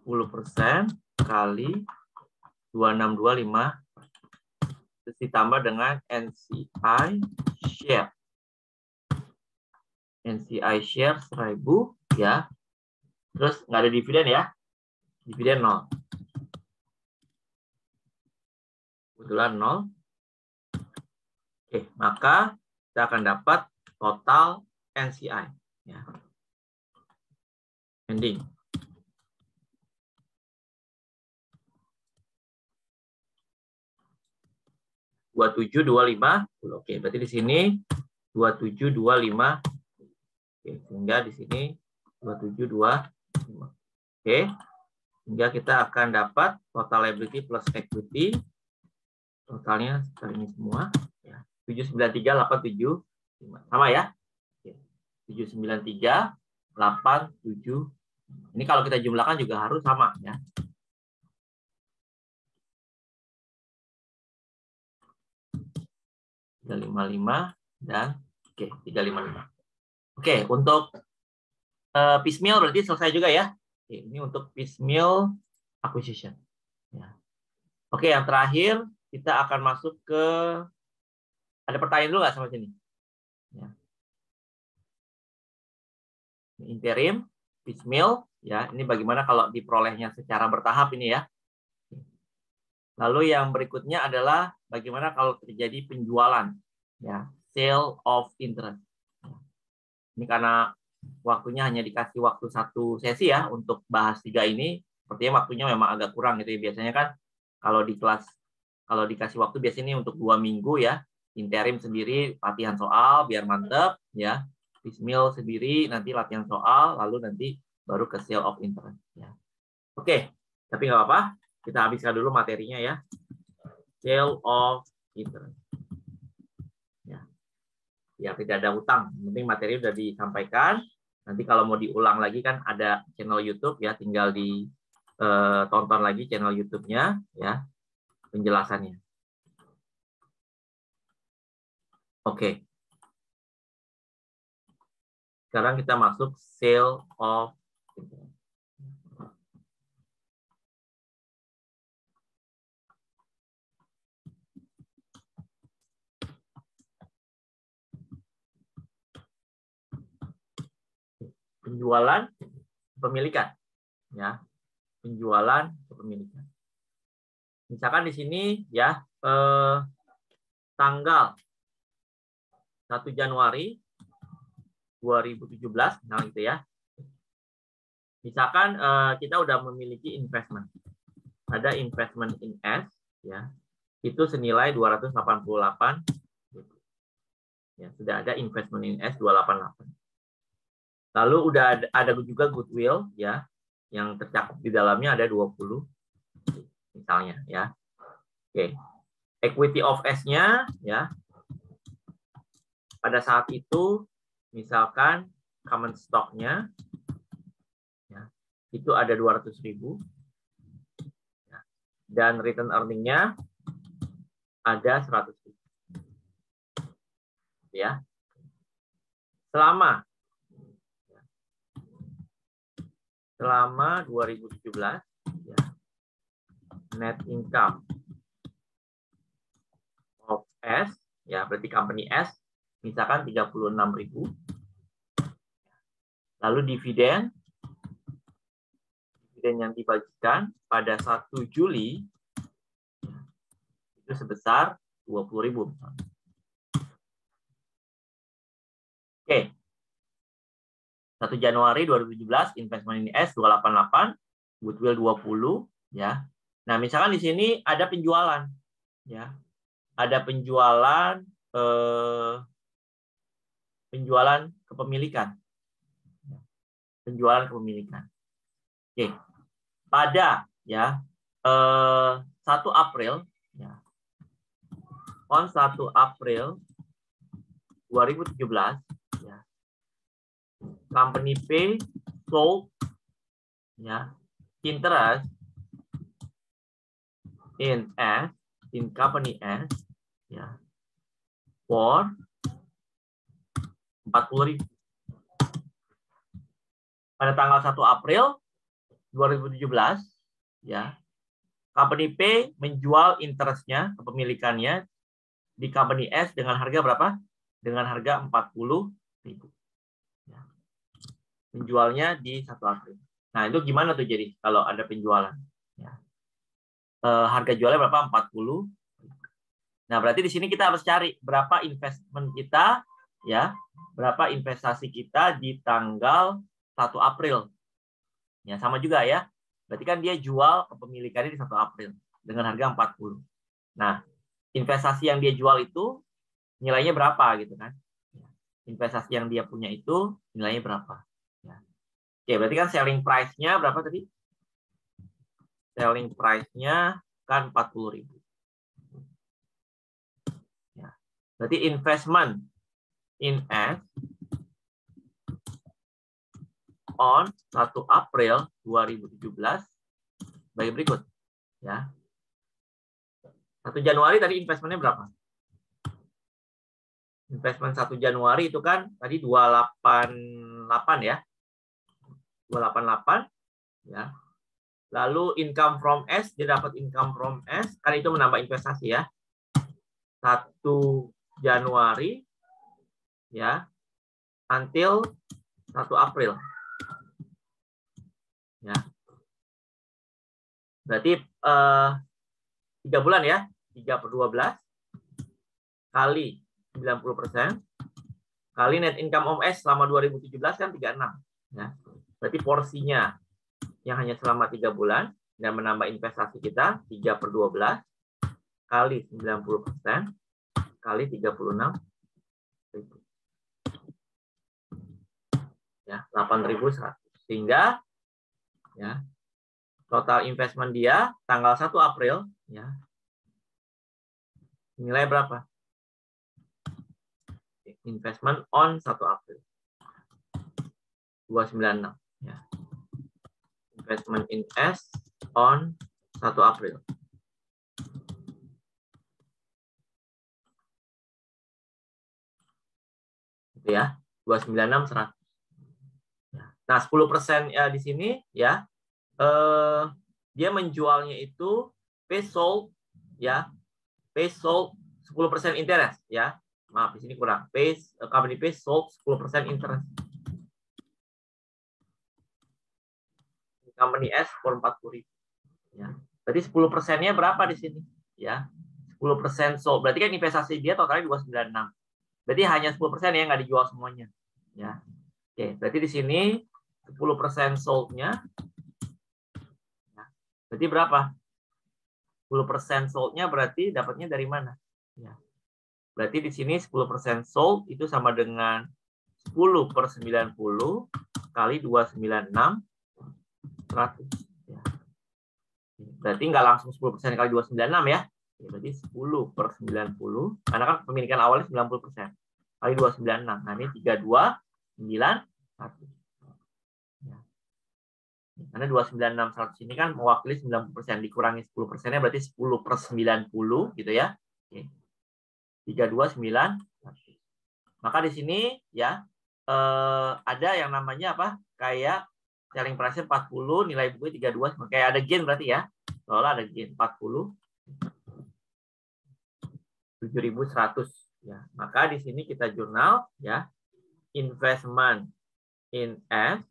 %, kali 262.500 terus ditambah dengan NCI share. NCI share 1.000 ya. Terus nggak ada dividen ya. Dividen 0. Kebetulan 0. Oke, maka kita akan dapat total NCI ya. Ending. $27.25. Oke, berarti di sini 27.25. Oke, sehingga di sini 27.25. Oke. Sehingga kita akan dapat total liability plus equity. Totalnya kali ini semua ya. 793.875. Sama ya? 793.875. Ini kalau kita jumlahkan juga harus sama ya. 355 dan oke, 355. Oke, untuk piecemeal berarti selesai juga ya. Oke, ini untuk piecemeal acquisition. Ya. Oke, yang terakhir kita akan masuk ke ada pertanyaan dulu nggak sama sini? Ya. Interim, piecemeal, ya. Ini bagaimana kalau diperolehnya secara bertahap ini ya. Lalu yang berikutnya adalah bagaimana kalau terjadi penjualan, ya, sale of interest. Ini karena waktunya hanya dikasih waktu 1 sesi ya untuk bahas 3 ini. Sepertinya waktunya memang agak kurang gitu ya. Biasanya kan kalau di kelas, kalau dikasih waktu biasanya untuk 2 minggu ya. Interim sendiri latihan soal biar mantep ya. Piecemeal sendiri nanti latihan soal, lalu nanti baru ke sale of interest. Ya. Oke, tapi nggak apa-apa. Kita habiskan dulu materinya ya. Sale of interest. Ya, tidak ada utang. Yang penting materi sudah disampaikan. Nanti kalau mau diulang lagi kan ada channel YouTube ya, tinggal tonton lagi channel YouTube-nya ya, penjelasannya. Oke. Sekarang kita masuk sale of interest. Penjualan kepemilikan ya, penjualan kepemilikan. Misalkan di sini ya tanggal 1 Januari 2017 nah gitu ya. Misalkan kita udah memiliki investment. Ada investment in S ya. Itu senilai 288. Ya, sudah ada investment in S 288. Lalu udah ada juga goodwill ya, yang tercakup di dalamnya ada 20 misalnya ya. Oke. Equity of S-nya ya. Pada saat itu misalkan common stock-nya ya, itu ada 200.000 ya, dan return earning-nya ada 100.000 ya. Selama 2017 ya, net income of S ya, berarti company S misalkan 36.000. Lalu dividen yang dibagikan pada 1 Juli itu sebesar 20.000. 1 Januari 2017 investment in S 288, goodwill 20 ya. Nah, misalkan di sini ada penjualan ya. Ada penjualan penjualan kepemilikan. Penjualan kepemilikan. Oke. Pada ya 1 April ya. On 1 April 2017 ya. Company P sold ya interest in S, in company S ya for 40.000. Pada tanggal 1 April 2017 ya, company P menjual interestnya, kepemilikannya di company S dengan harga berapa? Dengan harga 40.000. Ya. Menjualnya di 1 April. Nah, itu gimana tuh jadi kalau ada penjualan? Ya. Harga jualnya berapa? 40. Nah, berarti di sini kita harus cari berapa investment kita, ya, berapa investasi kita di tanggal 1 April. Ya, sama juga ya. Berarti kan dia jual kepemilikannya di 1 April dengan harga 40. Nah, investasi yang dia jual itu nilainya berapa gitu kan? Investasi yang dia punya itu nilainya berapa? Ya. Oke, berarti kan selling price-nya berapa tadi? Selling price-nya kan 40.000. Ya. Berarti investment in S on 1 April 2017 bagi berikut. Ya. 1 Januari tadi investmentnya berapa? Investment 1 Januari itu kan tadi 288 ya. 288 ya. Lalu income from S, dia dapat income from S, kan itu menambah investasi ya. 1 Januari ya until 1 April. Ya. Berarti 3 bulan ya. 3/12 kali 90% kali net income om S selama 2017 kan 36 ya. Berarti porsinya yang hanya selama 3 bulan dan menambah investasi kita 3/12 kali 90% kali 36 ya 8.100 sehingga ya total investment dia tanggal 1 April ya nilai berapa? Investment on 1 April 296 ya. Investment in S on 1 April. Itu ya, 296.100. Nah, 10% ya di sini ya. Dia menjualnya itu P sold ya. P sold 10% interest ya. Maaf, di sini kurang. Company P sold 10% interest. Company S for 40.000. Ya. Berarti 10%-nya berapa di sini? Ya. 10% sold. Berarti kan investasi dia totalnya 296. Berarti hanya 10% yang nggak dijual semuanya. Ya. Oke, berarti di sini 10% sold-nya. Ya. Berarti berapa? 10% sold-nya berarti dapatnya dari mana? Ya. Berarti di sini 10% sold itu sama dengan 10/90 kali 296 100. Ya. Berarti nggak langsung 10% kali 296 ya. Berarti 10/90 karena kan pemilikan awalnya 90% kali 296. Nah, ini 329.100. Ya. Karena 296.100 ini kan mewakili 90%, dikurangi 10%-nya berarti 10/90 gitu ya. Oke. 329.100. Maka di sini ya ada yang namanya apa? Kayak selling price 40, nilai buku 32, kayak ada gain berarti ya. Soalnya ada gain 40 7.100 ya. Maka di sini kita jurnal ya investment in S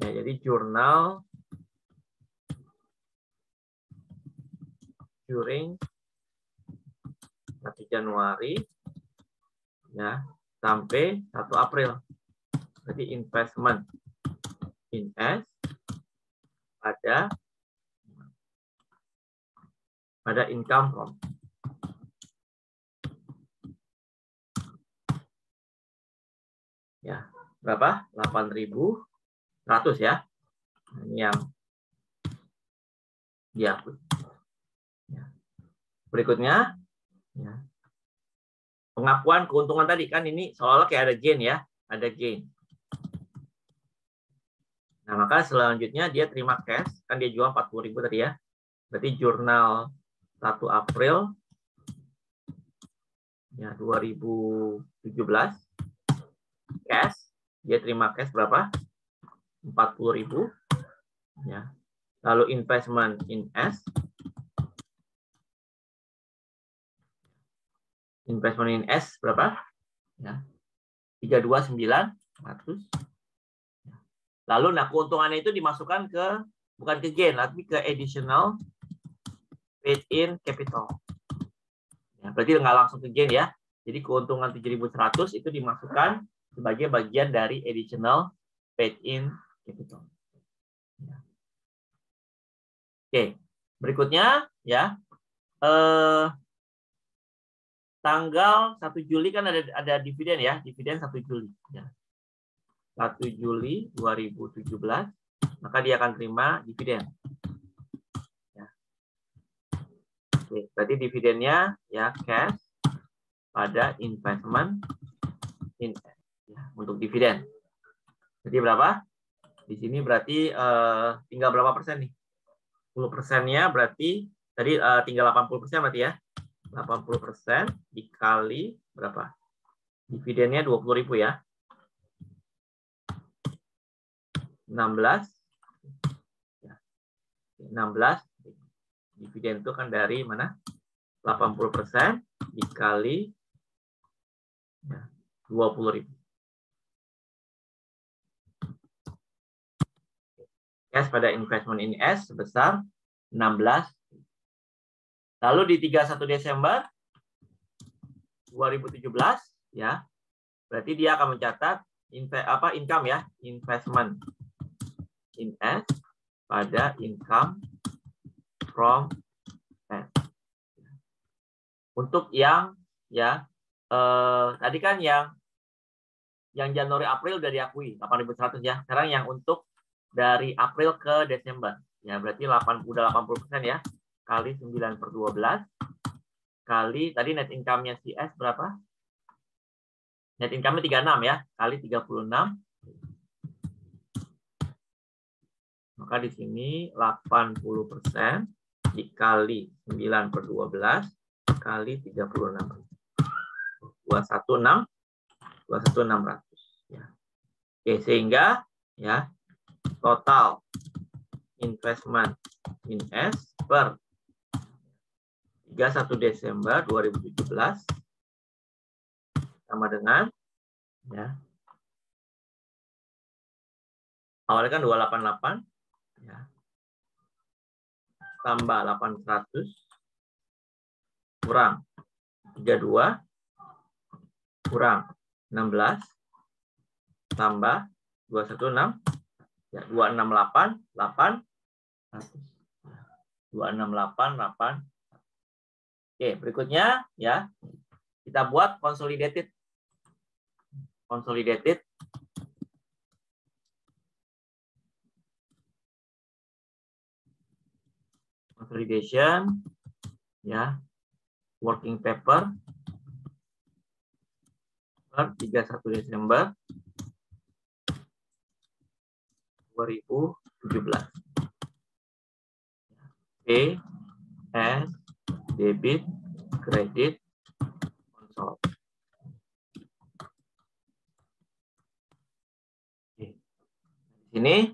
ya, jadi jurnal during 1 Januari ya sampai 1 April. Berarti investment in S pada income from. Ya, berapa? 8.100 ya. Ini yang diakui. Ya. Berikutnya, ya. Pengakuan keuntungan tadi kan ini seolah-olah kayak ada gain ya, ada gain. Nah, maka selanjutnya dia terima cash, kan dia jual 40.000 tadi ya. Berarti jurnal 1 April ya 2017 cash, dia terima cash berapa? 40.000 ya. Lalu investment in S. Investment in S berapa? Ya. 32.900. Lalu nah keuntungannya itu dimasukkan ke bukan ke gain tapi ke additional paid in capital. Ya, berarti nggak langsung ke gain ya. Jadi keuntungan 7.100 itu dimasukkan sebagai bagian dari additional paid in capital. Ya. Oke, berikutnya ya tanggal 1 Juli kan ada dividen ya, dividen 1 Juli. Ya. 1 Juli 2017, maka dia akan terima dividen. Ya. Oke, berarti dividennya ya cash pada investment in ya, untuk dividen. Jadi berapa? Di sini berarti tinggal berapa persen nih? 10%-nya berarti tadi tinggal 80% berarti ya. 80% dikali berapa? Dividennya 20.000 ya. 16. Ya. 16. Dividen itu kan dari mana? 80% dikali ya, 20.000. Cash pada investment in S sebesar 16. Lalu di 31 Desember 2017 ya. Berarti dia akan mencatat income ya, investment in S pada income from S. Untuk yang ya tadi kan yang Januari April udah diakui 8.100 ya. Sekarang yang untuk dari April ke Desember ya berarti udah 80% ya kali 9/12 kali tadi net income-nya si S berapa? Net income-nya 36 ya kali 36. Maka di sini 80% dikali 9/12 kali 36. 21600 ya. Oke, sehingga ya total investment in S per 31 Desember 2017 sama dengan ya awalnya kan 288 ya tambah 800 kurang 32 kurang 16 tambah 216 ya 268 800. Oke, berikutnya ya kita buat consolidated consolidation ya working paper per 31 Desember 2017. P, S, debit, kredit, konsol. Di sini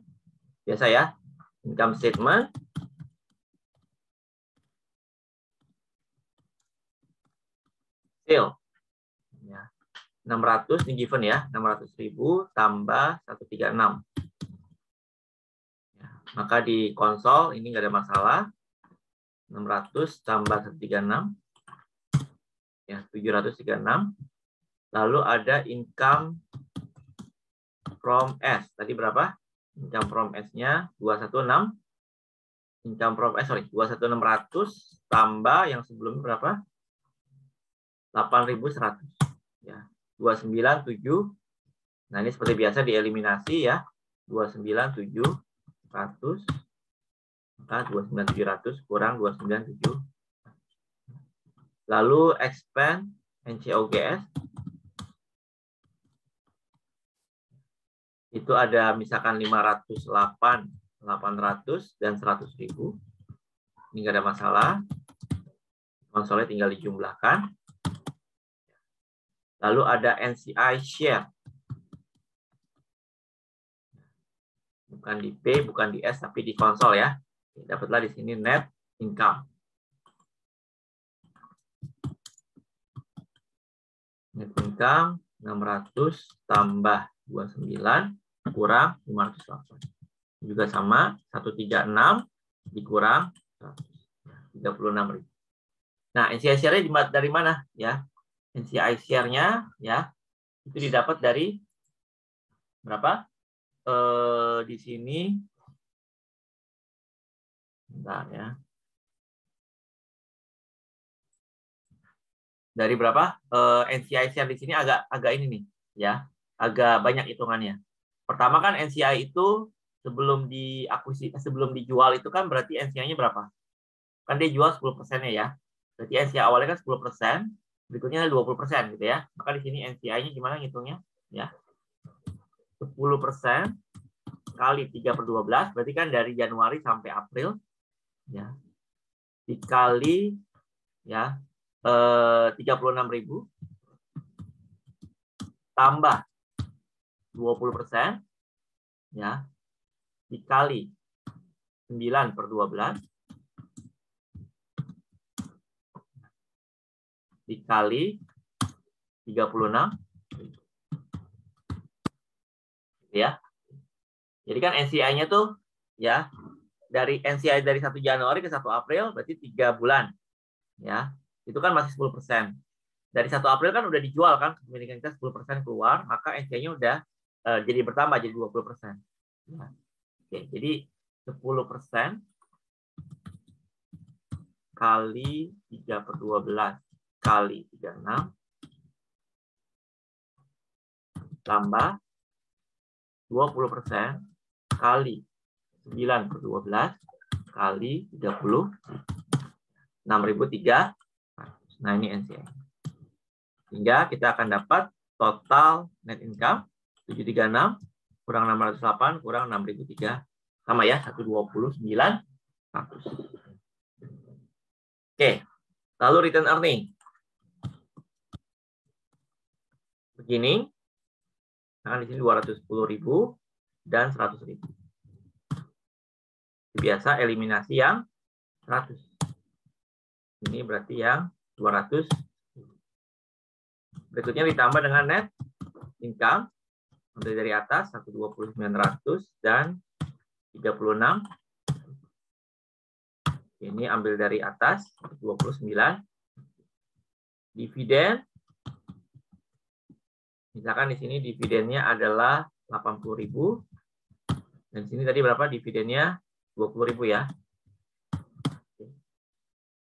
biasa ya, income statement. Sale. Ya. 600 ini given ya, 600.000 tambah 136. Ya, maka di konsol ini nggak ada masalah. 600 tambah 136. Ya, 736. Lalu ada income from S. Tadi berapa? Income from S-nya 216. Income from S, sorry, 21600 tambah yang sebelumnya berapa? 8.100. Ya, 297. Nah, ini seperti biasa dieliminasi ya. 29700 maka 29700 kurang 297. Lalu expand NCOGS itu ada misalkan 508, 800 dan 100.000. Ini nggak ada masalah. Konsolnya tinggal dijumlahkan. Lalu ada NCI share. Bukan di P, bukan di S, tapi di konsol ya. Dapatlah di sini net income. Net income 600 tambah 29 kurang 508. Juga sama, 136 dikurang 36.000. Nah, NCI share-nya dari mana ya? NCI share-nya ya itu didapat dari berapa? Di sini bentar ya. Dari berapa? NCI share di sini agak ini nih ya. Agak banyak hitungannya. Pertama kan NCI itu sebelum dijual itu kan berarti NCI-nya berapa? Kan dia jual 10%-nya ya. Berarti NCI awalnya kan 10%, berikutnya 20% gitu ya. Maka di sini NCI-nya gimana ngitungnya? Ya. 10% kali 3/12 berarti kan dari Januari sampai April ya. Dikali ya 36.000 tambah 20% ya dikali 9/12 dikali 36 ya. Jadi kan NCI-nya tuh ya dari NCI dari 1 Januari ke 1 April berarti 3 bulan. Ya. Itu kan masih 10%. Dari 1 April kan udah dijual kan, kepemilikan kita 10% keluar, maka NCI-nya udah jadi bertambah jadi 20%. Ya. Oke, jadi 10% kali 3/12 kali 36 tambah 20% kali 9/12 kali 30 6.300. Nah, ini NCI. Sehingga kita akan dapat total net income 736 kurang 608 kurang 6.300. Sama ya, 129.100. Oke. Lalu return earning. Begini. Nah, di sini 210.000 dan 100.000. Biasa eliminasi yang 100. Ini berarti yang 200. Berikutnya ditambah dengan net income. Dari atas 129.900 dan 36. Ini ambil dari atas 29. Dividen. Misalkan di sini dividennya adalah 80.000. Dan sini tadi berapa dividennya? 20.000 ya.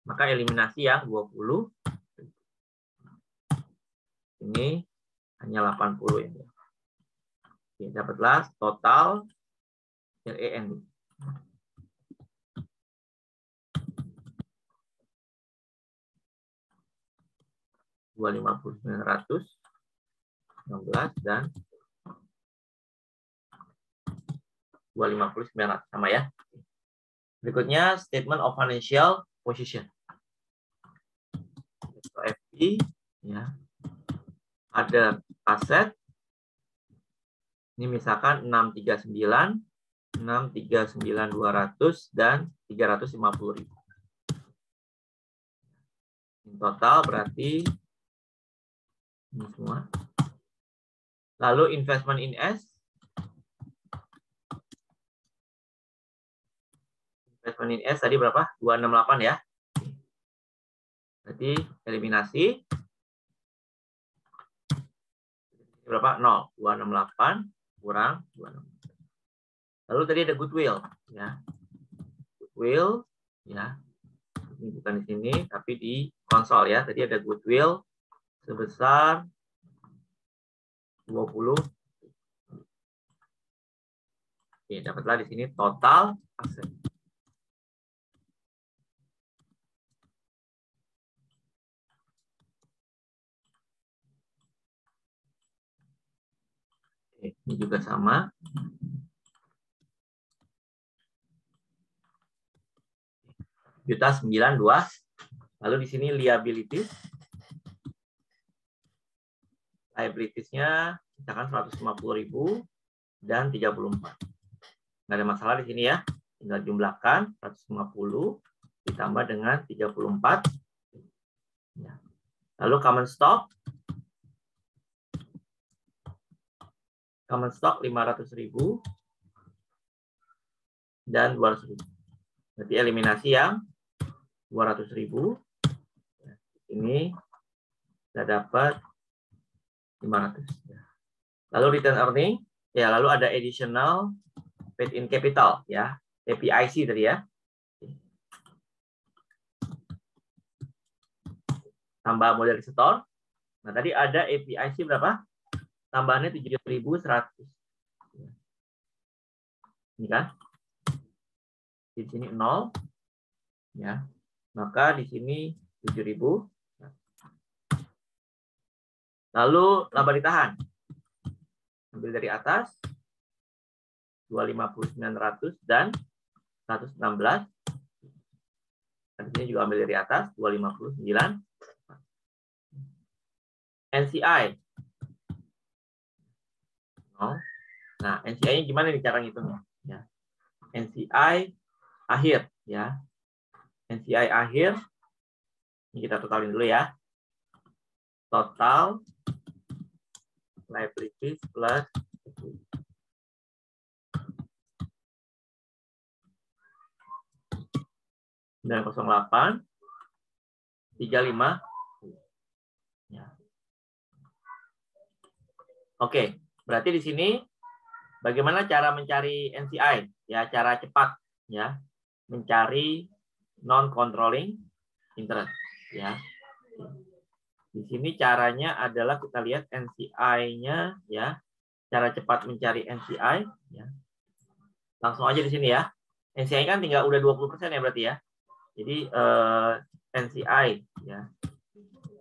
Maka eliminasi yang 20. Ini hanya 80 ya. Oke, dapatlah total REN. $250.916 dan 250.900 sama ya. Berikutnya statement of financial position. FI ya. Ada aset. Ini misalkan 639, 639.200 dan 350.000. Total berarti ini semua. Lalu investment in S. Investment in S tadi berapa? 268 ya. Berarti eliminasi berapa? 0. 268 kurang 268. Lalu tadi ada goodwill, ya. Goodwill, ya. Ini bukan di sini, tapi di konsol, ya. Tadi ada goodwill sebesar 20. Oke, dapatlah di sini total aset. Oke, ini juga sama. Juta 92. Lalu di sini liabilities. Liabilities-nya misalkan 150.000 dan 34. Nggak ada masalah di sini ya. Tinggal jumlahkan 150 ditambah dengan 34. Ya. Lalu common stock. Common stock 500.000 dan 200.000. Berarti eliminasi yang 200.000. Ini kita dapat 500. Lalu return earning, ya lalu ada additional paid in capital, ya APIC tadi ya. Tambah modal store. Nah tadi ada APIC berapa? Tambahannya 7.100. Ini kan? Di sini 0, ya. Maka di sini 7.000. Lalu laba ditahan. Ambil dari atas 259.900 dan 116. Dan di sini juga ambil dari atas 259. NCI. Nah, NCI-nya gimana nih cara ngitungnya? Ya. NCI akhir, ya. NCI akhir. Ini kita totalin dulu ya. Total liabilities plus 908 35. Ya. Oke, berarti di sini bagaimana cara mencari NCI? Ya, cara cepat ya. Mencari non controlling interest ya. Di sini caranya adalah kita lihat NCI-nya ya. Cara cepat mencari NCI ya. Langsung aja di sini ya. NCI kan tinggal udah 20% ya berarti ya. Jadi NCI ya.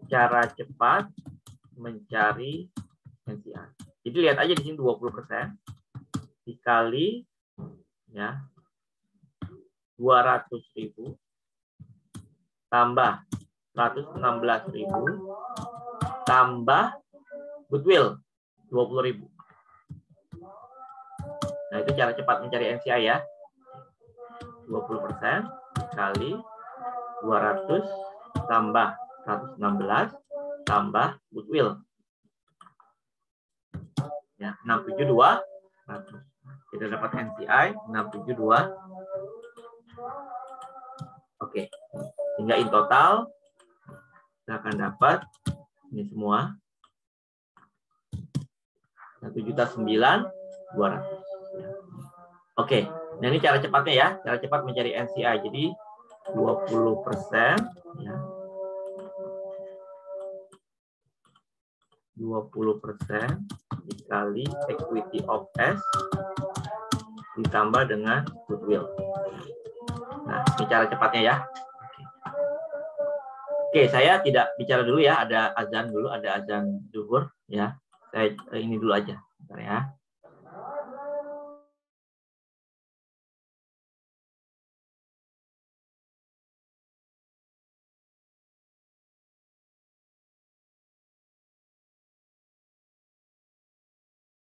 Cara cepat mencari NCI. Jadi lihat aja di sini 20% dikali ya 200.000 tambah 116.000 tambah goodwill 20.000. Nah, itu cara cepat mencari NCI ya. 20% dikali 200 tambah 116 tambah goodwill. Ya, 672. Kita dapat NCI 672. Oke. Sehingga in total kita akan dapat ini semua 1.900.200. Oke. Nah, ini cara cepatnya ya. Cara cepat mencari NCI. Jadi 20% ya. 20% dikali equity of S ditambah dengan goodwill. Nah, ini cara cepatnya ya. Oke, saya tidak bicara dulu ya. Ada azan dulu, ada azan zuhur ya. Saya ini dulu aja. Bentar ya.